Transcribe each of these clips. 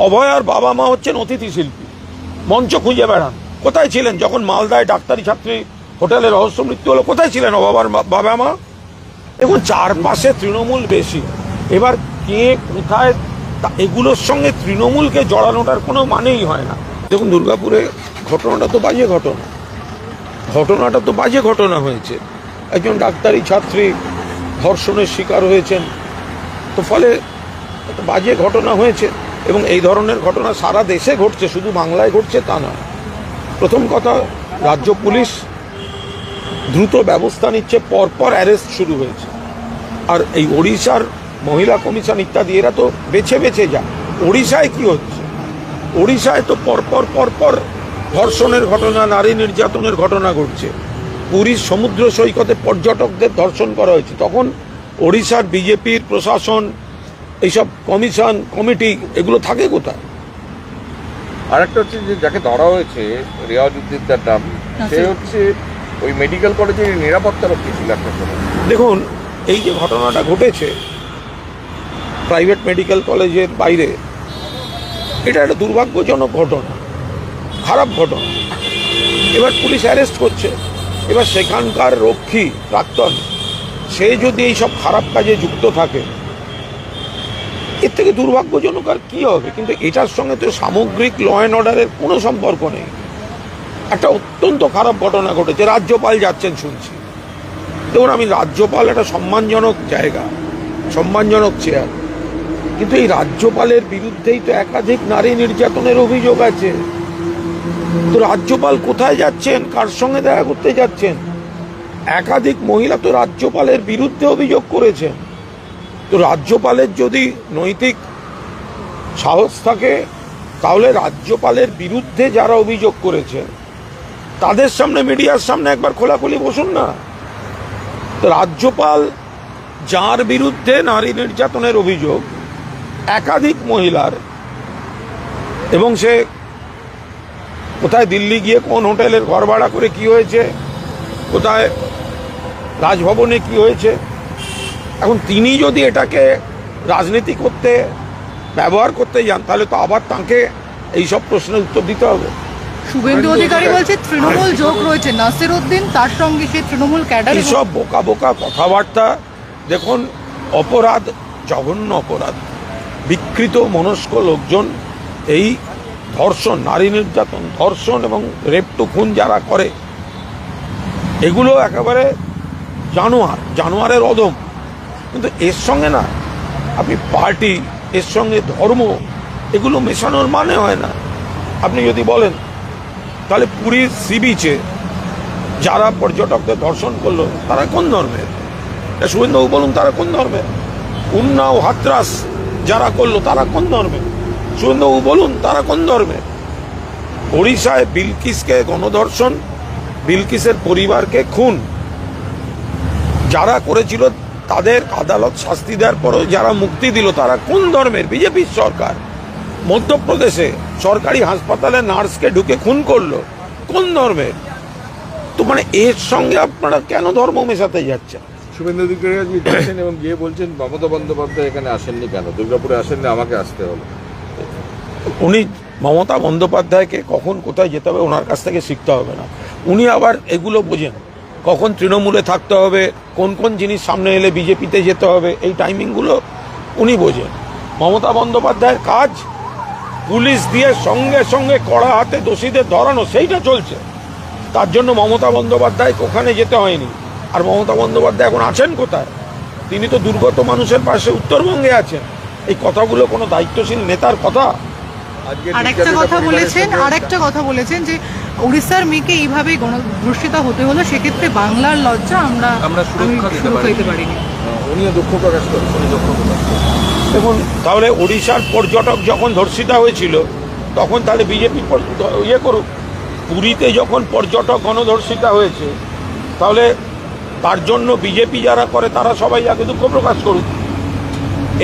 অভয়ার বাবা মা হচ্ছেন অতিথি শিল্পী, মঞ্চ খুঁজে বেড়ান। কোথায় ছিলেন যখন মালদায় ডাক্তারি ছাত্রী হোটেলে রহস্য মৃত্যু হলো? কোথায় ছিলেন অভয়ার বাবা মা? এবং চারপাশে তৃণমূল বেশি। এবার কে কোথায়, এগুলোর সঙ্গে তৃণমূলকে জড়ানোটার কোনো মানেই হয় না। দেখুন, দুর্গাপুরে ঘটনাটা তো বাজে ঘটনা হয়েছে। একজন ডাক্তারি ছাত্রী ধর্ষণের শিকার হয়েছেন, তো ফলে একটা বাজে ঘটনা হয়েছে। এবং এই ধরনের ঘটনা সারা দেশে ঘটছে, শুধু বাংলায় ঘটছে তা নয়। প্রথম কথা, রাজ্য পুলিশ দ্রুত ব্যবস্থা নিচ্ছে, পরপর অ্যারেস্ট শুরু হয়েছে। আর এই ওড়িশার মহিলা কমিশন ইত্যাদি এরা তো বেছে বেছে যায়। ওড়িশায় কি হচ্ছে? ওড়িশায় তো পরপর ধর্ষণের ঘটনা, নারী নির্যাতনের ঘটনা ঘটছে। পুরীর সমুদ্র সৈকতে পর্যটকদের ধর্ষণ করা হয়েছে, তখন ওড়িশার বিজেপির প্রশাসন, এইসব কমিশন কমিটি এগুলো থাকে কোথায়? আরেকটা হচ্ছে যে যাকে ধরা হয়েছে রিয়াজউদ্দিন তার নাম, সে হচ্ছে ওই মেডিকেল কলেজের নিরাপত্তারক্ষী ছিল একটা সময়। দেখুন, এই যে ঘটনাটা ঘটেছে প্রাইভেট মেডিকেল কলেজের বাইরে, এটা একটা দুর্ভাগ্যজনক ঘটনা, খারাপ ঘটনা। এবার পুলিশ অ্যারেস্ট করছে। এবার সেখানকার রক্ষী প্রাক্তন, সে যদি এইসব খারাপ কাজে যুক্ত থাকে, এর থেকে দুর্ভাগ্যজনক আর কি হবে? কিন্তু এটার সঙ্গে তো সামগ্রিক ল অ্যান্ড অর্ডারের কোনো সম্পর্ক নেই। একটা অত্যন্ত খারাপ ঘটনা ঘটেছে, রাজ্যপাল যাচ্ছেন শুনছি। দেখুন, আমি রাজ্যপাল একটা সম্মানজনক জায়গা, সম্মানজনক চেয়ার, কিন্তু এই রাজ্যপালের বিরুদ্ধেই তো একাধিক নারী নির্যাতনের অভিযোগ আছে। তো রাজ্যপাল কোথায় যাচ্ছেন, কার সঙ্গে দেখা করতে যাচ্ছেন? একাধিক মহিলা তো রাজ্যপালের বিরুদ্ধে অভিযোগ করেছেন। তো রাজ্যপালের যদি নৈতিক সাহস থাকে, তাহলে রাজ্যপালের বিরুদ্ধে যারা অভিযোগ করেছেন তাদের সামনে, মিডিয়ার সামনে একবার খোলাখুলি বসুন না। তো রাজ্যপাল, যার বিরুদ্ধে নারী নির্যাতনের অভিযোগ একাধিক মহিলার, এবং সে কোথায় দিল্লি গিয়ে কোন হোটেলের ঘর ভাড়া করে কি হয়েছে, কোথায় রাজভবনে কি হয়েছে, এখন তিনি যদি এটাকে রাজনীতি করতে ব্যবহার করতে যান, তাহলে তো আবার তাকে এইসব প্রশ্নের উত্তর দিতে হবে। শুভেন্দু অধিকারী বলছে তৃণমূল যোগ রয়েছে, নাসির উদ্দিন তার সঙ্গে সেই তৃণমূল ক্যাডার। এইসব বোকা বোকা কথাবার্তা। দেখুন, অপরাধ, জঘন্য অপরাধ। বিকৃত মনস্ক লোকজন এই ধর্ষণ, নারী নির্যাতন, ধর্ষণ এবং রেপ টু খুন যারা করে, এগুলো একেবারে জানোয়ারের অধম। কিন্তু এর সঙ্গে না আপনি পার্টি, এর সঙ্গে ধর্ম, এগুলো মেশানোর মানে হয় না। আপনি যদি বলেন, তাহলে পুরীর সি বিচে যারা পর্যটকদের ধর্ষণ করলো তারা কোন ধর্মের? শুভেন্দুবাবু বলুন, তারা কোন ধর্মের? উন্নাও হাতরাস যারা করলো তারা কোন ধর্মের? শুভেন্দুবাবু বলুন, তারা কোন ধর্মের? ওড়িশায় বিলকিসকে গণধর্ষণ, বিলকিসের পরিবারকে খুন যারা করেছিল, তাদের আদালত শাস্তি দেওয়ার পরও যারা মুক্তি দিল, তারা কোন ধর্মের? বিজেপির সরকার। মধ্যপ্রদেশে সরকারি হাসপাতালে নার্সকে ঢুকে খুন করলো, কোন ধর্মের? তো মানে এর সঙ্গে আপনারা কেন ধর্ম মেশাতে যাচ্ছেন? শুভেন্দু অধিকারী আজকে যাচ্ছেন এবং গিয়ে বলছেন মমতা বন্দ্যোপাধ্যায় এখানে আসেননি কেন, দুর্গাপুরে আসেননি, আমাকে আসতে হলো। উনি মমতা বন্দ্যোপাধ্যায়কে কখন কোথায় যেতে হবে ওনার কাছ থেকে শিখতে হবে না। উনি আবার এগুলো বোঝেন, কখন তৃণমূলে থাকতে হবে, কোন কোন জিনিস সামনে এলে বিজেপিতে যেতে হবে, এই টাইমিংগুলো উনি বোঝেন। মমতা বন্দ্যোপাধ্যায়ের কাজ পুলিশ দিয়ে সঙ্গে সঙ্গে কড়া হাতে দোষীদের ধরানো, সেইটা চলছে। তার জন্য মমতা বন্দ্যোপাধ্যায় ওখানে যেতে হয়নি। আর মমতা বন্দ্যোপাধ্যায় এখন আছেন কোথায়? তিনি তো দুর্গত মানুষের পাশে উত্তরবঙ্গে আছেন। এই কথাগুলো কোনো দায়িত্বশীল নেতার কথা? আরেকটা কথা বলেছেন যে উড়িষ্যার মেয়েকে এইভাবেই গণধর্ষিতা হতে হলো, সেক্ষেত্রে বাংলার লজ্জা আমরা সুরক্ষা দিতে পারিনি। উনিও দুঃখ প্রকাশ করেছেন। দেখুন, তাহলে ওড়িশার পর্যটক যখন ধর্ষিতা হয়েছিল, তখন তাহলে বিজেপি ইয়ে করুক। পুরীতে যখন পর্যটক গণধর্ষিতা হয়েছে, তাহলে তার জন্য বিজেপি যারা করে তারা সবাই আগে দুঃখ প্রকাশ করুক।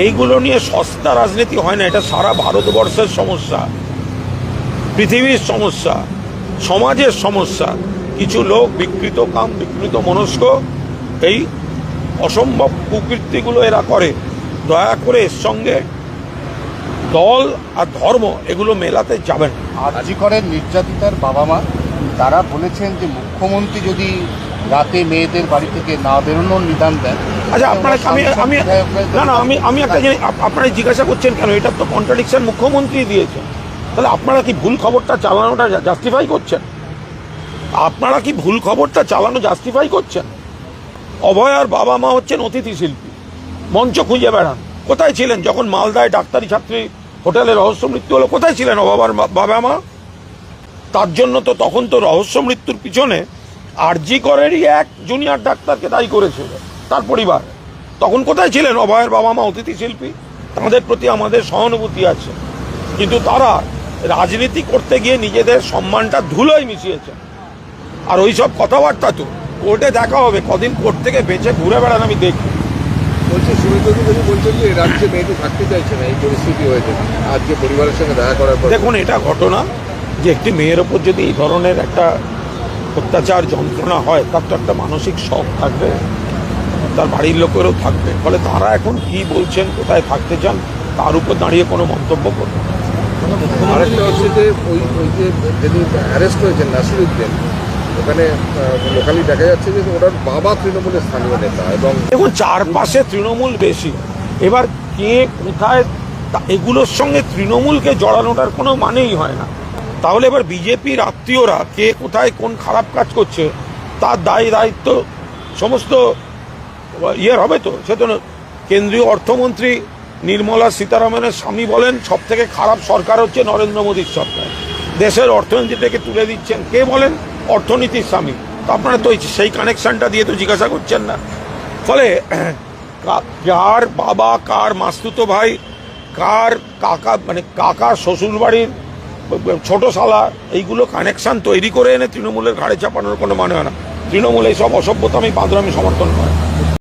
এইগুলো নিয়ে সস্তা রাজনীতি হয় না। এটা সারা ভারতবর্ষের সমস্যা, পৃথিবীর সমস্যা, সমাজের সমস্যা। কিছু লোক বিকৃত কাম, বিকৃত মনস্ক, এই অসম্ভব কুকীর্তিগুলো এরা করে। দয়া করে এর সঙ্গে দল আর ধর্ম এগুলো মেলাতে যাবেন না। আরজি করেন নির্যাতিতার বাবা মা, তারা বলেছেন যে মুখ্যমন্ত্রী যদি রাতে মেয়েদের বাড়ি থেকে না বেরোনোর নিদান দেন। আচ্ছা আপনারা আমি একটা জিনিস আপনারা জিজ্ঞাসা করছেন কেন, এটা তো কন্ট্রাডিকশন মুখ্যমন্ত্রী দিয়েছেন, তাহলে আপনারা কি ভুল খবরটা চালানোটা জাস্টিফাই করছেন? আপনারা কি ভুল খবরটা চালানো জাস্টিফাই করছেন? অভয়ার বাবা মা হচ্ছেন অতিথি শিল্পী, মঞ্চ খুঁজে বেড়ান। কোথায় ছিলেন যখন মালদায় ডাক্তারি ছাত্রী হোটেলে রহস্য মৃত্যু হলো? কোথায় ছিলেন অভয়ার বাবা মা? তার জন্য তো তখন তো রহস্য মৃত্যুর পিছনে আরজি করেরই এক জুনিয়র ডাক্তারকে দায়ী করেছিল তার পরিবার। তখন কোথায় ছিলেন অভয়ের বাবা মা অতিথি শিল্পী? তাদের প্রতি আমাদের সহানুভূতি আছে, কিন্তু তারা রাজনীতি করতে গিয়ে নিজেদের সম্মানটা ধুলোয় মিশিয়েছে। আর ওই সব কথাবার্তা তো কোর্টে দেখা হবে, কদিন কোর্ট থেকে বেঁচে ঘুরে বেড়ান আমি দেখি। বলছে সুমিত্রা অধিকারী বলছেন যে রাজ্যে মেয়েটি থাকতে চাইছে না, এই পরিস্থিতি হয়েছে আজকে পরিবারের সঙ্গে দেখা করার পর। দেখুন, এটা ঘটনা যে একটি মেয়ের ওপর যদি এই ধরনের একটা অত্যাচার যন্ত্রণা হয়, তার তো একটা মানসিক শখ থাকবে, তার বাড়ির লোকেরও থাকবে। ফলে তারা এখন কি বলছেন, কোথায় থাকতে চান, তার উপর দাঁড়িয়ে কোনো মন্তব্য করবে না। আরেকটা হচ্ছে যে ওই যে যেদিন অ্যারেস্ট হয়েছেন নাসিরউদ্দিন, ওখানে লোকালি দেখা যাচ্ছে যে ওনার বাবা তৃণমূলের স্থানীয় নেতা, এবং দেখুন চারপাশে তৃণমূল বেশি, এবার কে কোথায় এগুলোর সঙ্গে তৃণমূলকে জড়ানোটার কোনো মানেই হয় না। তাহলে এবার বিজেপির আত্মীয়রা কে কোথায় কোন খারাপ কাজ করছে তার দায়িত্ব সমস্ত ইয়ের হবে তো। সে তো কেন্দ্রীয় অর্থমন্ত্রী নির্মলা সীতারামনের স্বামী বলেন সব থেকে খারাপ সরকার হচ্ছে নরেন্দ্র মোদীর সরকার, দেশের অর্থনীতি থেকে তুলে দিচ্ছেন কে বলেন? অর্থনীতির স্বামী। তো আপনারা তো সেই কানেকশনটা দিয়ে তো জিজ্ঞাসা করছেন না। ফলে কার বাবা, কার মাস্তুতো ভাই, কার কাকা, মানে কাকার শ্বশুরবাড়ির ছোট শালা, এইগুলো কানেকশন তৈরি করে এনে তৃণমূলের ঘাড়ে চাপানোর কোনো মানে হয় না। তৃণমূল এইসব অসভ্যতা আমি বাঁদরামি সমর্থন করে।